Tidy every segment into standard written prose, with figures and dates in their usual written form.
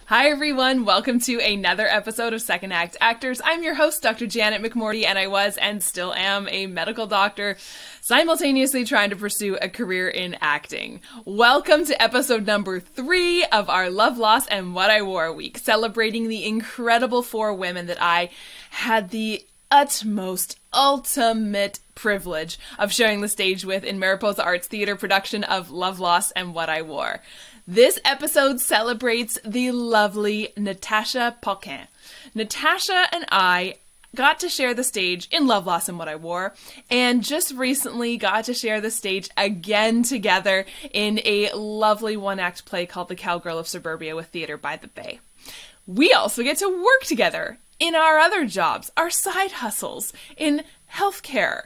Hi everyone, welcome to another episode of Second Act Actors. I'm your host, Dr. Janet McMorty, and I was and still am a medical doctor, simultaneously trying to pursue a career in acting. Welcome to episode number 3 of our Love, Loss, and What I Wore week, celebrating the incredible 4 women that I had the utmost, ultimate privilege of sharing the stage with in Mariposa Arts Theatre production of Love, Loss, and What I Wore. This episode celebrates the lovely Natasha Paquin. Natasha and I got to share the stage in Love, Loss, and What I Wore, and just recently got to share the stage again together in a lovely one-act play called The Cowgirl of Suburbia with Theatre by the Bay. We also get to work together in our other jobs, our side hustles, in healthcare.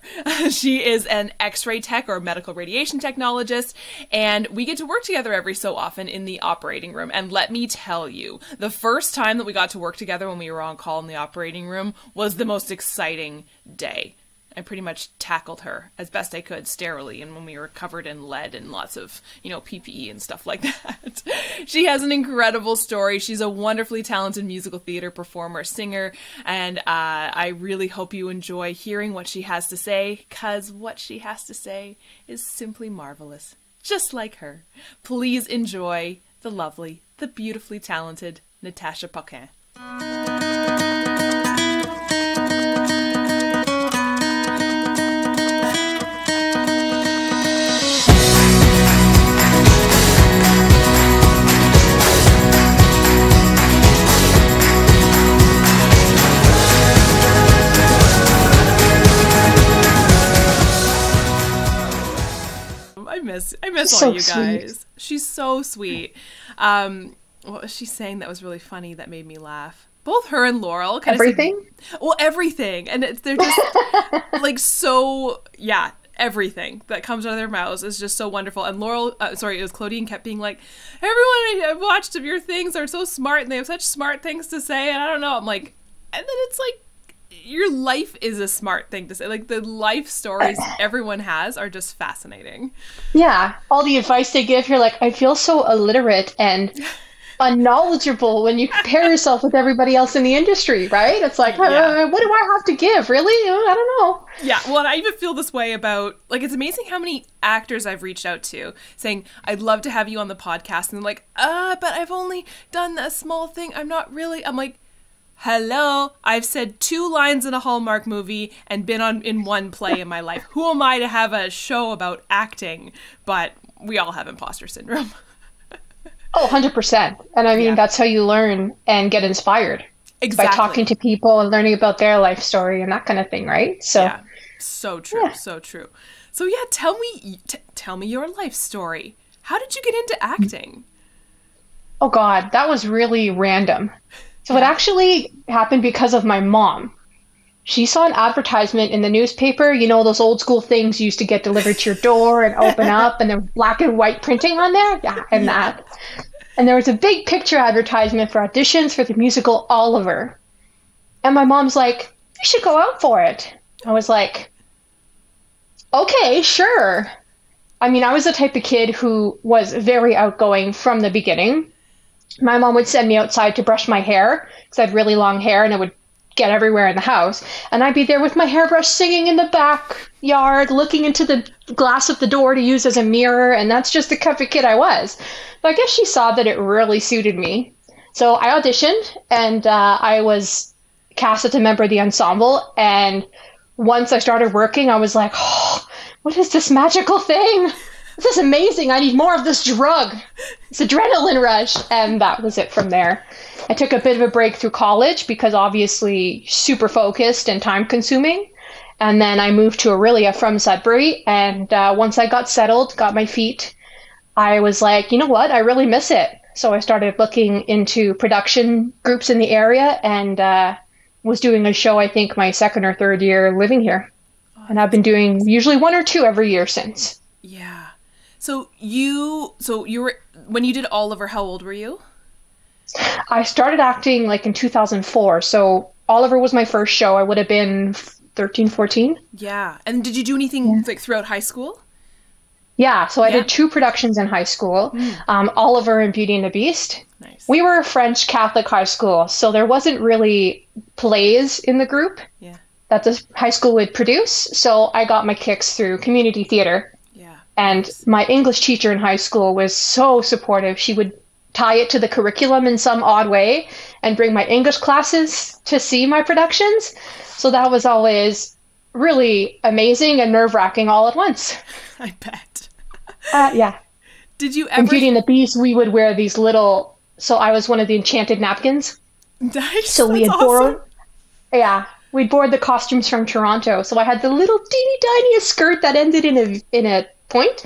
She is an X-ray tech or medical radiation technologist, and we get to work together every so often in the operating room. And let me tell you, the first time that we got to work together when we were on call in the operating room was the most exciting day. I pretty much tackled her as best I could sterilely, and when we were covered in lead and lots of, PPE and stuff like that. She has an incredible story. She's a wonderfully talented musical theater performer, singer, and I really hope you enjoy hearing what she has to say, because what she has to say is simply marvelous, just like her. Please enjoy the lovely, the beautifully talented Natasha Paquin. I miss all you guys. Sweet. She's so sweet. What was she saying that was really funny that made me laugh? Both her and Laurel kind everything? Everything. And they're just like everything that comes out of their mouths is just so wonderful. And Laurel, it was Claudine, kept being like, everyone I've watched of your things are so smart and they have such smart things to say. And I don't know. I'm like, and then it's like, your life is a smart thing to say. Like, the life stories everyone has are just fascinating. Yeah. All the advice they give, you're like, I feel so illiterate and unknowledgeable when you compare yourself with everybody else in the industry, right? It's like, what do I have to give? Really? I don't know. Yeah. Well, I even feel this way about, like, it's amazing how many actors I've reached out to saying, I'd love to have you on the podcast. And they're like, but I've only done a small thing. I'm like, hello, I've said 2 lines in a Hallmark movie and been in one play in my life. Who am I to have a show about acting? But we all have imposter syndrome. Oh, 100%. And I mean, that's how you learn and get inspired. Exactly. By talking to people and learning about their life story and that kind of thing, right? So, yeah, so true, so true. So yeah, tell me your life story. How did you get into acting? Oh God, that was really random. So it actually happened because of my mom. She saw an advertisement in the newspaper, those old school things you used to get delivered to your door and open up, and there was black and white printing on there. Yeah, and that. And there was a big picture advertisement for auditions for the musical Oliver. And my mom's like, you should go out for it. I was like, okay, sure. I mean, I was the type of kid who was very outgoing from the beginning. My mom would send me outside to brush my hair because I had really long hair and it would get everywhere in the house. And I'd be there with my hairbrush singing in the backyard, looking into the glass of the door to use as a mirror. And that's just the type of kid I was. But I guess she saw that it really suited me. So I auditioned and I was cast as a member of the ensemble. And once I started working, I was like, oh, what is this magical thing? This is amazing. I need more of this drug. It's adrenaline rush. And that was it from there. I took a bit of a break through college because obviously super focused and time consuming. And then I moved to Aurelia from Sudbury. And once I got settled, got my feet, I was like, you know what? I really miss it. So I started looking into production groups in the area and was doing a show, I think, my 2nd or 3rd year living here. And I've been doing usually 1 or 2 every year since. Yeah. So you were, when you did Oliver, how old were you? I started acting like in 2004. So Oliver was my first show. I would have been 13, 14. Yeah. And did you do anything like throughout high school? Yeah, so I did 2 productions in high school, Oliver and Beauty and the Beast. Nice. We were a French Catholic high school, so there wasn't really plays in the group that the high school would produce. So I got my kicks through community theater. Yeah. And my English teacher in high school was so supportive. She would tie it to the curriculum in some odd way and bring my English classes to see my productions. So that was always really amazing and nerve-wracking all at once. I bet. Yeah. Did you ever... In Beauty and the Beast, we would wear these little... So I was one of the enchanted napkins. Nice. So we That's had awesome. we'd borrowed the costumes from Toronto. So I had the little teeny tiniest skirt that ended in a point.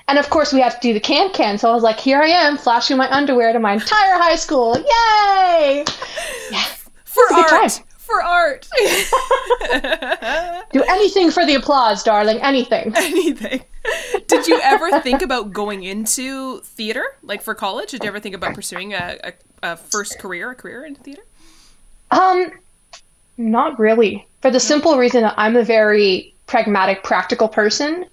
And of course we had to do the can. So I was like, here I am, flashing my underwear to my entire high school. Yay! Yeah. For art. Do anything for the applause, darling. Anything. Anything. Did you ever think about going into theater, like for college? Did you ever think about pursuing a first career in theater? Not really. For the simple reason that I'm a very pragmatic, practical person.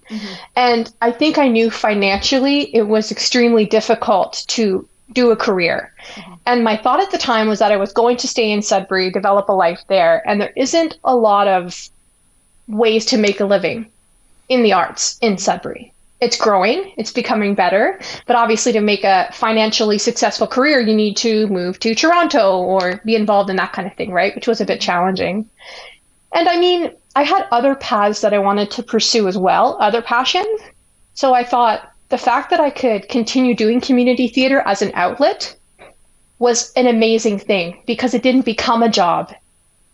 And I think I knew financially it was extremely difficult to do a career. And my thought at the time was that I was going to stay in Sudbury, develop a life there, and there isn't a lot of ways to make a living in the arts in Sudbury. It's growing, it's becoming better, but obviously to make a financially successful career, you need to move to Toronto or be involved in that kind of thing, right? Which was a bit challenging. And I mean, I had other paths that I wanted to pursue as well, other passions. So I thought, the fact that I could continue doing community theater as an outlet was an amazing thing because it didn't become a job,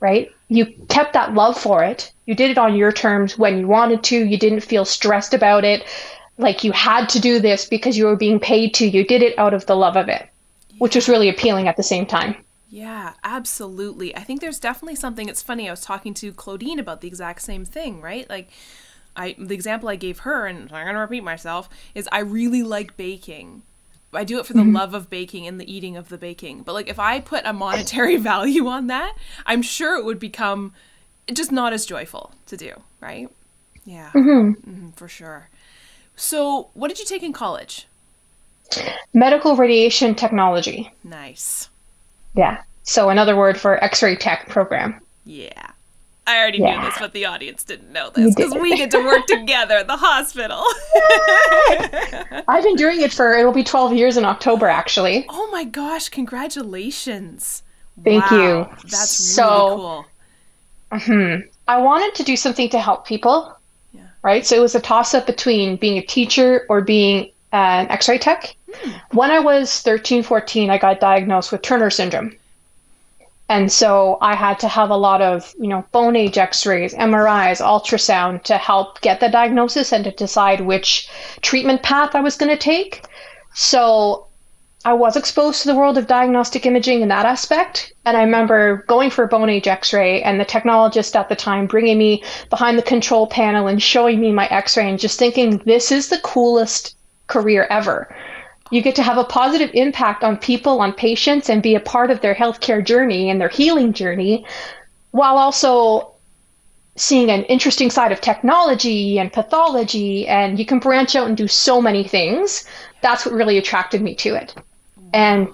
right? You kept that love for it. You did it on your terms when you wanted to. You didn't feel stressed about it, like you had to do this because you were being paid to. You did it out of the love of it, which was really appealing at the same time. Yeah, absolutely. I think there's definitely something. It's funny. I was talking to Claudine about the exact same thing, right? Like, the example I gave her, and I'm going to repeat myself, is I really like baking. I do it for the love of baking and the eating of the baking. But like if I put a monetary value on that, I'm sure it would become just not as joyful to do, right? Yeah, for sure. So what did you take in college? Medical radiation technology. Nice. Yeah. So another word for X-ray tech program. Yeah. I already knew this, but the audience didn't know this because we get to work together at the hospital. I've been doing it it'll be 12 years in October, actually. Oh my gosh, congratulations. Thank you. That's really cool. I wanted to do something to help people, right? So it was a toss-up between being a teacher or being an X-ray tech. When I was 13, 14, I got diagnosed with Turner syndrome. And so I had to have a lot of, bone age x-rays, MRIs, ultrasound to help get the diagnosis and to decide which treatment path I was going to take. So I was exposed to the world of diagnostic imaging in that aspect. And I remember going for a bone age x-ray and the technologist at the time bringing me behind the control panel and showing me my x-ray and just thinking, this is the coolest career ever. You get to have a positive impact on people, on patients, and be a part of their healthcare journey and their healing journey, while also seeing an interesting side of technology and pathology, and you can branch out and do so many things. That's what really attracted me to it. And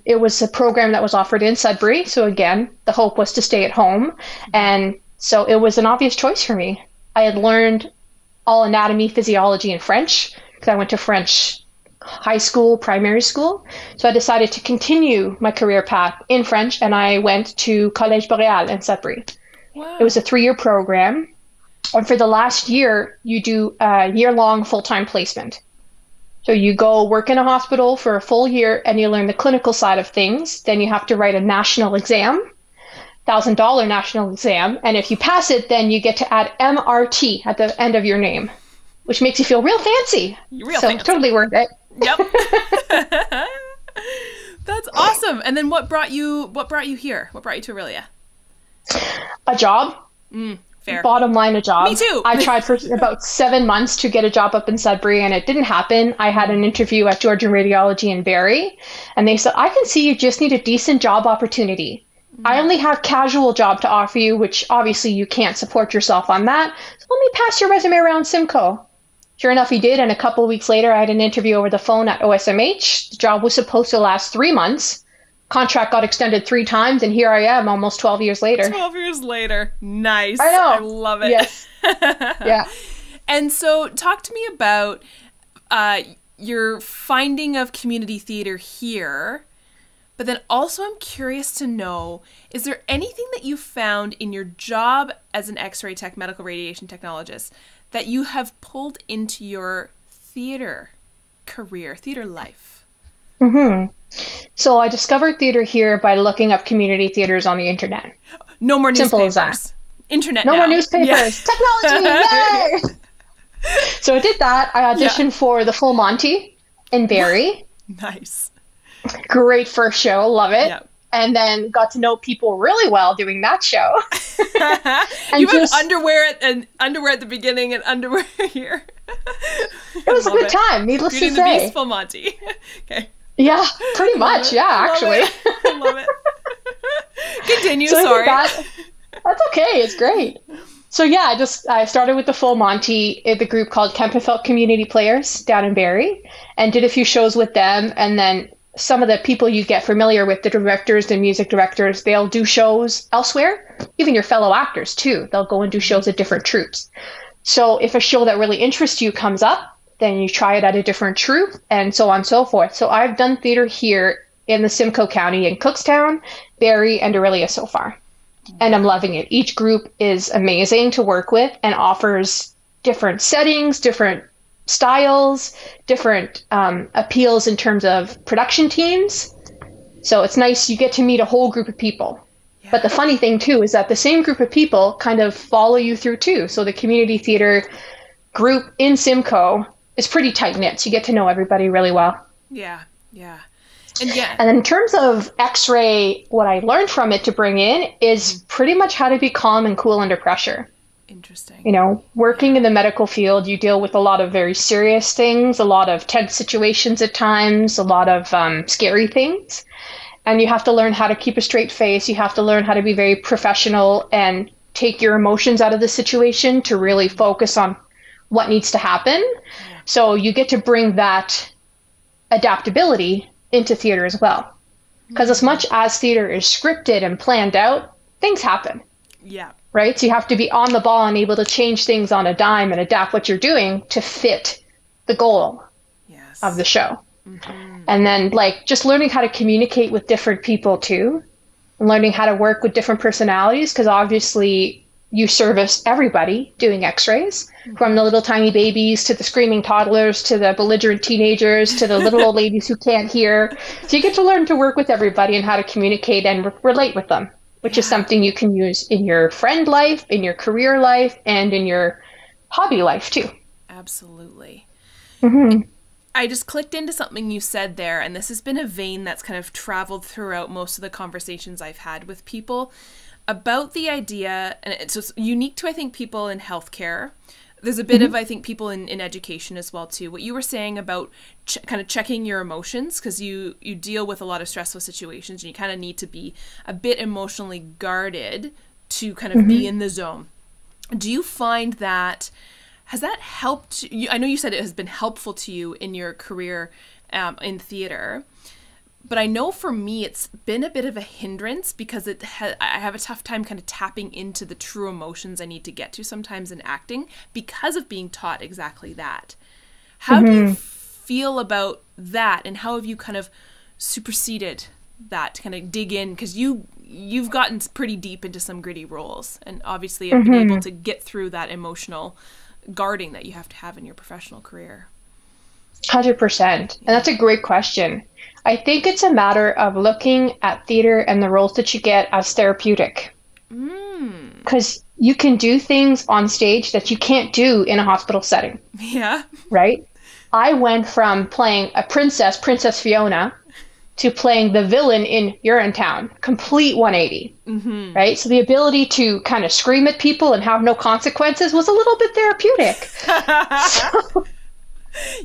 it was a program that was offered in Sudbury. So again, the hope was to stay at home. And so it was an obvious choice for me. I had learned all anatomy, physiology, and French because I went to French high school, primary school. So I decided to continue my career path in French, and I went to Collège Boréal in Sudbury. Wow. It was a 3-year program. And for the last year, you do a year-long full-time placement. So you go work in a hospital for a full year, and you learn the clinical side of things. Then you have to write a national exam, $1,000 national exam. And if you pass it, then you get to add MRT at the end of your name, which makes you feel real fancy. Fancy. Totally worth it. Yep. That's awesome. And then what brought you here? What brought you to Aurelia? A job. Fair. Bottom line, a job. Me too. I tried for about 7 months to get a job up in Sudbury, and it didn't happen. I had an interview at Georgian Radiology in Barrie, and they said, I can see you just need a decent job opportunity. I only have casual job to offer you, which obviously you can't support yourself on that. So let me pass your resume around Simcoe. Sure enough, he did. And a couple of weeks later, I had an interview over the phone at OSMH. The job was supposed to last 3 months. Contract got extended 3 times, and here I am almost 12 years later. 12 years later. Nice. I know. I love it. Yes. Yeah. And so talk to me about your finding of community theater here, but then also I'm curious to know, is there anything that you found in your job as an X-ray tech, medical radiation technologist, that you have pulled into your theater career, theater life? Mm-hmm. So I discovered theater here by looking up community theaters on the internet. No more newspapers. Simple as that. Internet No now. more newspapers. Yeah. Technology, yay! So I did that. I auditioned for the Full Monty in Barrie. Nice. Great first show. Love it. Yeah. And then got to know people really well doing that show. You have underwear at the beginning and underwear here. It was a good time, needless to say. the Beast, Full Monty. Okay. Yeah, pretty much. Yeah, actually. I love it. Continue. So sorry. That's okay. It's great. So yeah, I started with the Full Monty at the group called Kempenfelt Community Players down in Barrie, and did a few shows with them. And then some of the people you get familiar with, the directors, the music directors, they'll do shows elsewhere. Even your fellow actors too. They'll go and do shows at different troupes. So if a show that really interests you comes up, then you try it at a different troupe, and so on and so forth. So I've done theater here in the Simcoe County in Cookstown, Barrie, and Orillia so far. And I'm loving it. Each group is amazing to work with and offers different settings, different styles, different appeals in terms of production teams. So it's nice. You get to meet a whole group of people. Yeah. But the funny thing, too, is that the same group of people kind of follow you through, too. So the community theater group in Simcoe is pretty tight-knit. So you get to know everybody really well. Yeah, yeah. And in terms of X-ray, what I learned from it to bring in is pretty much how to be calm and cool under pressure. Interesting. You know, working in the medical field, you deal with a lot of very serious things, a lot of tense situations at times, a lot of scary things. And you have to learn how to keep a straight face. You have to learn how to be very professional and take your emotions out of the situation to really focus on what needs to happen. Yeah. So you get to bring that adaptability into theater as well. Because as much as theater is scripted and planned out, things happen. Yeah. Right? So you have to be on the ball and able to change things on a dime and adapt what you're doing to fit the goal of the show. Mm-hmm. And then just learning how to communicate with different people too, and learning how to work with different personalities, because obviously you service everybody doing X-rays, from the little tiny babies to the screaming toddlers to the belligerent teenagers to the little old ladies who can't hear. So you get to learn to work with everybody and how to communicate and relate with them, which is something you can use in your friend life, in your career life, and in your hobby life too. Absolutely. Mm-hmm. I just clicked into something you said there, and this has been a vein that's kind of traveled throughout most of the conversations I've had with people about the idea, and it's unique to, I think, people in healthcare. There's a bit of, I think, people in education as well, too. What you were saying about kind of checking your emotions, because you deal with a lot of stressful situations, and you kind of need to be a bit emotionally guarded to kind of be in the zone. Do you find that, has that helped you? I know you said it has been helpful to you in your career in theater, but I know for me it's been a bit of a hindrance, because I have a tough time kind of tapping into the true emotions I need to get to sometimes in acting because of being taught exactly that. How do you feel about that, and how have you kind of superseded that to kind of dig in? Because you've gotten pretty deep into some gritty roles, and obviously have been able to get through that emotional guarding that you have to have in your professional career. 100%. And that's a great question. I think it's a matter of looking at theater and the roles that you get as therapeutic. Because you can do things on stage that you can't do in a hospital setting. Yeah. Right? I went from playing a Princess Fiona, to playing the villain in Urinetown. Complete 180. Right? So the ability to kind of scream at people and have no consequences was a little bit therapeutic.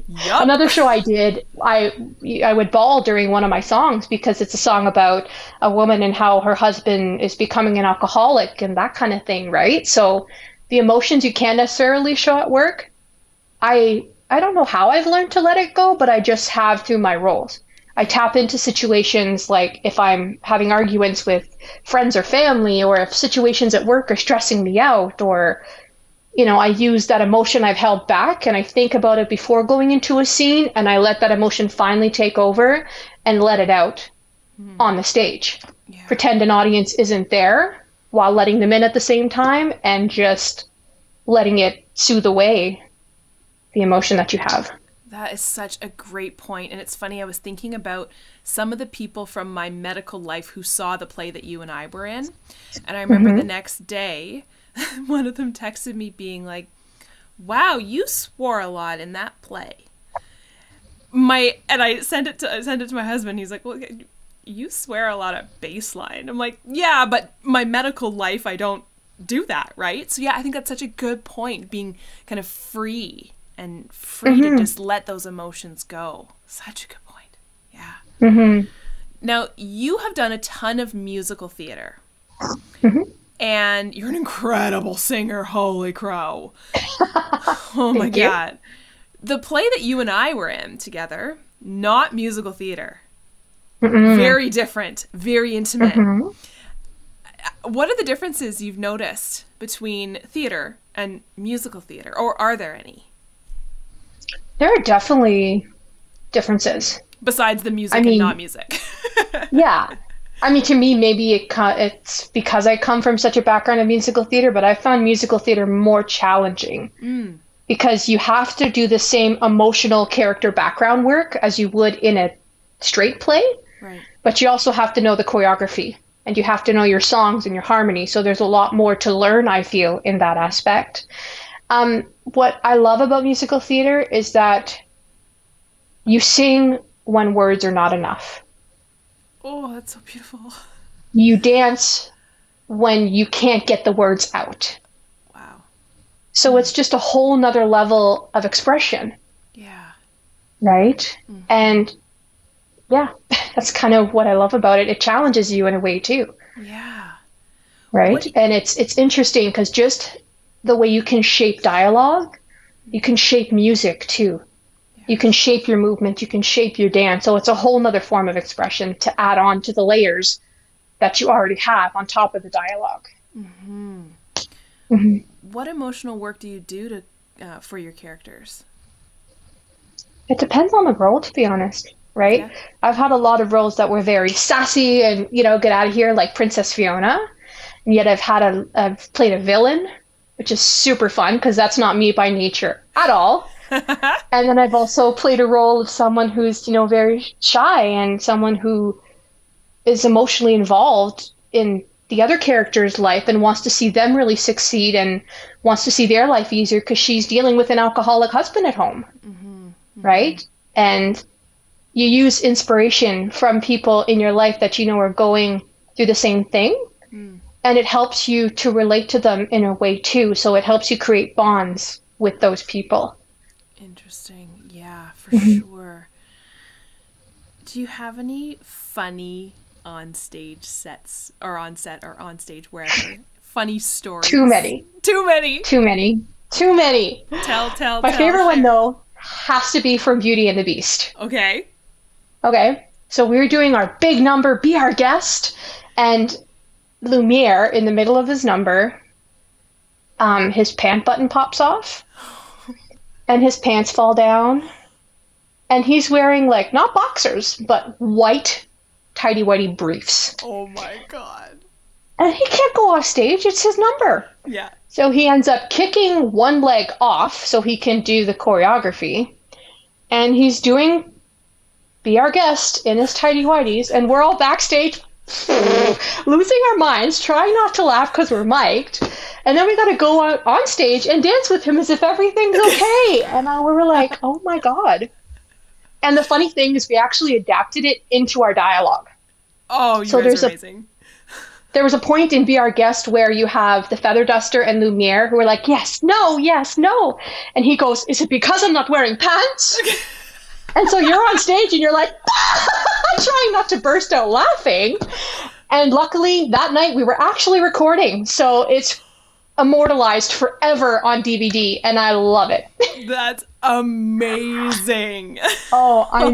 Yep. Another show I did, I would bawl during one of my songs, because it's a song about a woman and how her husband is becoming an alcoholic and that kind of thing, right? So the emotions you can't necessarily show at work, I don't know how I've learned to let it go, but I just have through my roles. I tap into situations like if I'm having arguments with friends or family, or if situations at work are stressing me out, or, I use that emotion I've held back and I think about it before going into a scene, and I let that emotion finally take over and let it out on the stage. Yeah. Pretend an audience isn't there while letting them in at the same time, and just letting it soothe away the emotion that you have. That is such a great point. And it's funny, I was thinking about some of the people from my medical life who saw the play that you and I were in. And I remember the next day, one of them texted me being like, wow, you swore a lot in that play. And I sent it to my husband. He's like, well, you swear a lot at baseline. I'm like, yeah, but my medical life, I don't do that, right? So yeah, I think that's such a good point, being kind of free to just let those emotions go. Such a good point. Yeah. Now, you have done a ton of musical theater. And you're an incredible singer. Holy crow. Oh my God. The play that you and I were in together, not musical theater. Very different, very intimate. What are the differences you've noticed between theater and musical theater, or are there any? There are definitely differences. Besides the music and not music. Yeah. I mean, to me, maybe it's because I come from such a background of musical theater, but I found musical theater more challenging because you have to do the same emotional character background work as you would in a straight play. Right. But you also have to know the choreography, and you have to know your songs and your harmony. So there's a lot more to learn, I feel, in that aspect. What I love about musical theater is that you sing when words are not enough. Oh, that's so beautiful. You dance when you can't get the words out. Wow. So it's just a whole nother level of expression. Yeah. Right? And yeah, that's kind of what I love about it. It challenges you in a way too. Yeah. Right? And it's interesting because just the way you can shape dialogue, you can shape music too. Yeah. You can shape your movement, you can shape your dance. So it's a whole nother form of expression to add on to the layers that you already have on top of the dialogue. What emotional work do you do for your characters? It depends on the role, to be honest. Right? Yeah. I've had a lot of roles that were very sassy and, get out of here, like Princess Fiona. And yet I've played a villain, which is super fun because that's not me by nature at all. And then I've also played a role of someone who's, very shy and someone who is emotionally involved in the other character's life and wants to see them really succeed and wants to see their life easier because she's dealing with an alcoholic husband at home. Right? And you use inspiration from people in your life that are going through the same thing. And it helps you to relate to them in a way too. So it helps you create bonds with those people. Interesting. Yeah, for sure. Do you have any funny on-stage sets or on set or on stage, wherever, funny stories? Too many. Too many. Too many. Too many. Tell. My favorite one, though, has to be from Beauty and the Beast. Okay. So we were doing our big number, Be Our Guest, and Lumiere, in the middle of his number, his pant button pops off, and his pants fall down, and he's wearing, not boxers, but white tighty-whitey briefs. Oh my God. And he can't go off stage, it's his number. Yeah. So he ends up kicking one leg off so he can do the choreography, and he's doing Be Our Guest in his tighty-whities, and we're all backstage losing our minds, trying not to laugh because we're mic'd, and then we got to go out on stage and dance with him as if everything's okay. And we were like, oh my God. And the funny thing is we actually adapted it into our dialogue. Oh, you guys are amazing. There was a point in Be Our Guest where you have the Feather Duster and Lumiere who are like, yes, no. And he goes, is it because I'm not wearing pants? And so you're on stage and you're like, trying not to burst out laughing. And luckily that night we were actually recording. So it's immortalized forever on DVD, and I love it. That's amazing. Oh, I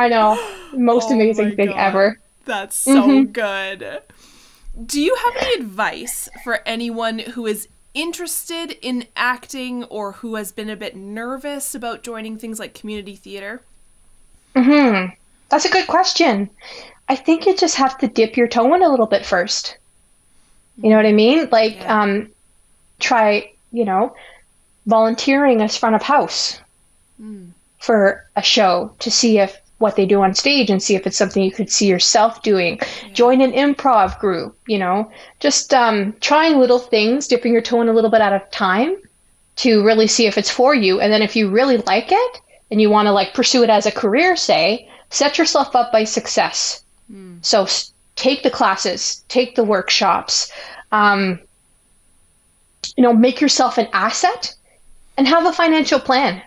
know. Most amazing thing ever. That's so good. Do you have any advice for anyone who is interested in acting or who has been a bit nervous about joining things like community theater? That's a good question. I think you just have to dip your toe in a little bit first. You know what I mean? Like, try, volunteering as front of house for a show to see if what they do on stage and see if it's something you could see yourself doing. Join an improv group, just trying little things, dipping your toe in a little bit at a time to really see if it's for you. And then if you really like it and you want to like pursue it as a career, say, set yourself up by success. So take the classes, take the workshops, make yourself an asset and have a financial plan,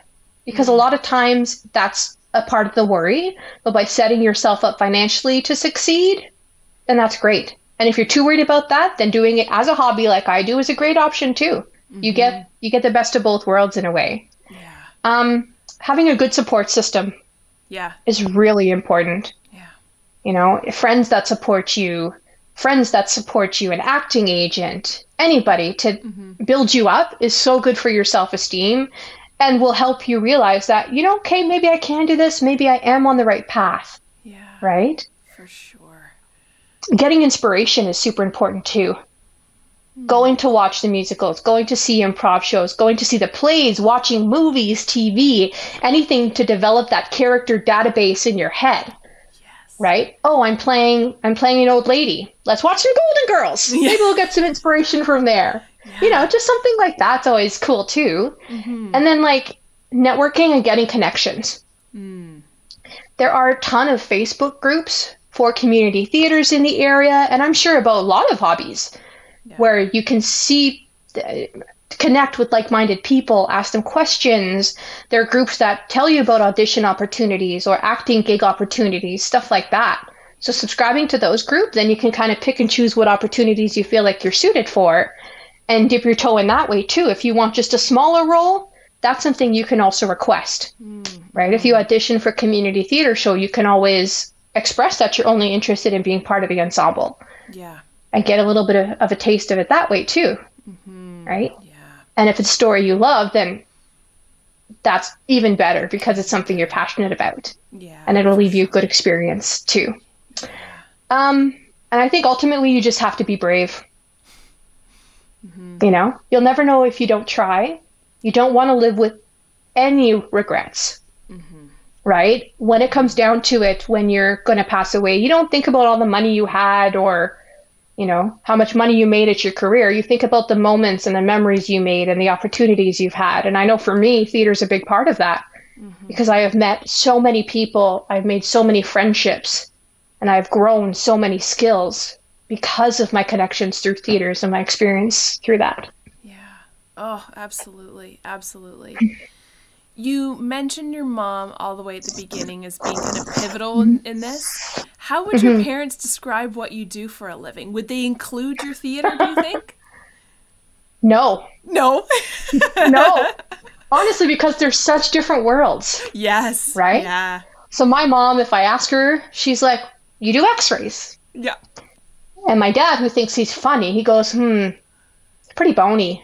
because a lot of times that's a part of the worry. But by setting yourself up financially to succeed, then that's great. And if you're too worried about that, then doing it as a hobby like I do is a great option too. You get the best of both worlds in a way. Having a good support system is really important. Friends that support you, an acting agent, anybody to build you up is so good for your self-esteem and will help you realize that, okay, maybe I can do this. Maybe I am on the right path. Right? For sure. Getting inspiration is super important too. Going to watch the musicals, going to see improv shows, going to see the plays, watching movies, TV, anything to develop that character database in your head. Right? Oh, I'm playing an old lady. Let's watch some Golden Girls. Maybe we'll get some inspiration from there. Just something like that's always cool too. And then like networking and getting connections. There are a ton of Facebook groups for community theaters in the area, and I'm sure about a lot of hobbies where you can connect with like-minded people, ask them questions. There are groups that tell you about audition opportunities or acting gig opportunities, stuff like that. So subscribing to those groups, then you can kind of pick and choose what opportunities you feel like you're suited for and dip your toe in that way too. If you want just a smaller role, that's something you can also request, right? If you audition for a community theater show, you can always express that you're only interested in being part of the ensemble. And get a little bit of a taste of it that way too, right? And if it's a story you love, then that's even better because it's something you're passionate about. And it'll leave you a good experience too. And I think ultimately you just have to be brave. You'll never know if you don't try. You don't want to live with any regrets, right? When it comes down to it, when you're going to pass away, you don't think about all the money you had or how much money you made at your career. You think about the moments and the memories you made and the opportunities you've had. And I know for me, theater's a big part of that because I have met so many people. I've made so many friendships and I've grown so many skills because of my connections through theaters and my experience through that. Oh, absolutely. Absolutely. You mentioned your mom all the way at the beginning as being kind of pivotal in this. How would your parents describe what you do for a living? Would they include your theater, do you think? No. No? No. Honestly, because they're such different worlds. Yes. Right? Yeah. So my mom, if I ask her, she's like, you do x-rays. Yeah. And my dad, who thinks he's funny, he goes, it's pretty bony.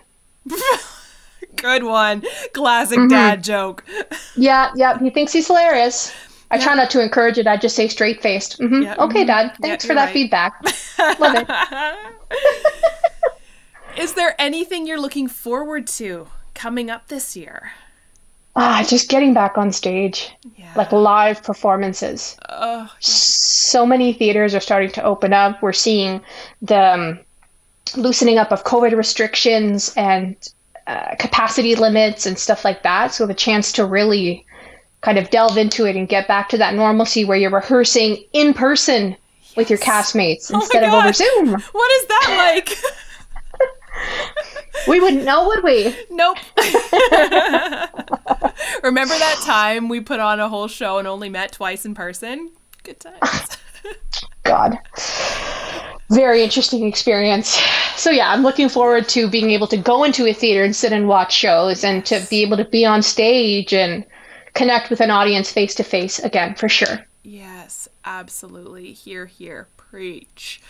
Good one. Classic dad joke. Yeah. He thinks he's hilarious. I try not to encourage it. I just say straight-faced. Okay, Dad. Thanks for that feedback. Love it. Is there anything you're looking forward to coming up this year? Just getting back on stage. Like live performances. So many theaters are starting to open up. We're seeing the loosening up of COVID restrictions and capacity limits and stuff like that. So the chance to really kind of delve into it and get back to that normalcy where you're rehearsing in person with your castmates instead of over Zoom. What is that like? We wouldn't know, would we? Nope. Remember that time we put on a whole show and only met twice in person? Good times. God. Very interesting experience. So yeah, I'm looking forward to being able to go into a theater and sit and watch shows and to be able to be on stage and connect with an audience face to face again, for sure. Yes, absolutely. Hear, hear, preach.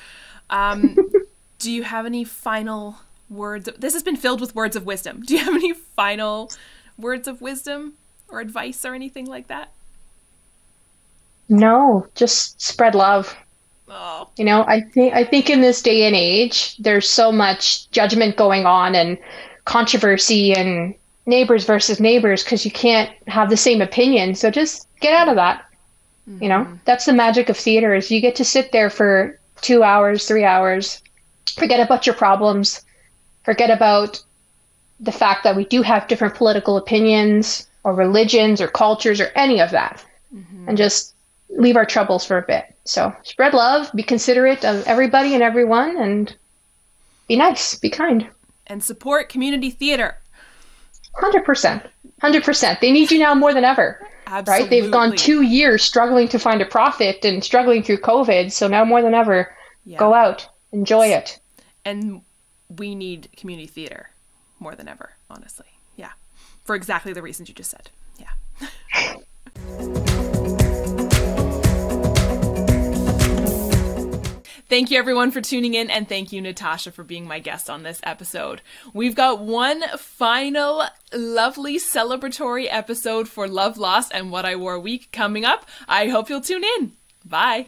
Do you have any final words? This has been filled with words of wisdom. Do you have any final words of wisdom or advice or anything like that? No, just spread love. Oh. You know, I think in this day and age, there's so much judgment going on and controversy and neighbors versus neighbors because you can't have the same opinion. So just get out of that. You know, that's the magic of theater is you get to sit there for 2 hours, 3 hours, forget about your problems, forget about the fact that we do have different political opinions or religions or cultures or any of that, and just leave our troubles for a bit. So spread love, be considerate of everybody and everyone, and be nice, be kind. And support community theater. 100%. 100%. They need you now more than ever. Absolutely. Right? They've gone 2 years struggling to find a profit and struggling through COVID. So now more than ever, go out, enjoy it. And we need community theater more than ever, honestly. Yeah. For exactly the reasons you just said. Yeah. Thank you everyone for tuning in, and thank you Natasha for being my guest on this episode. We've got one final lovely celebratory episode for Love Lost and What I Wore Week coming up. I hope you'll tune in. Bye.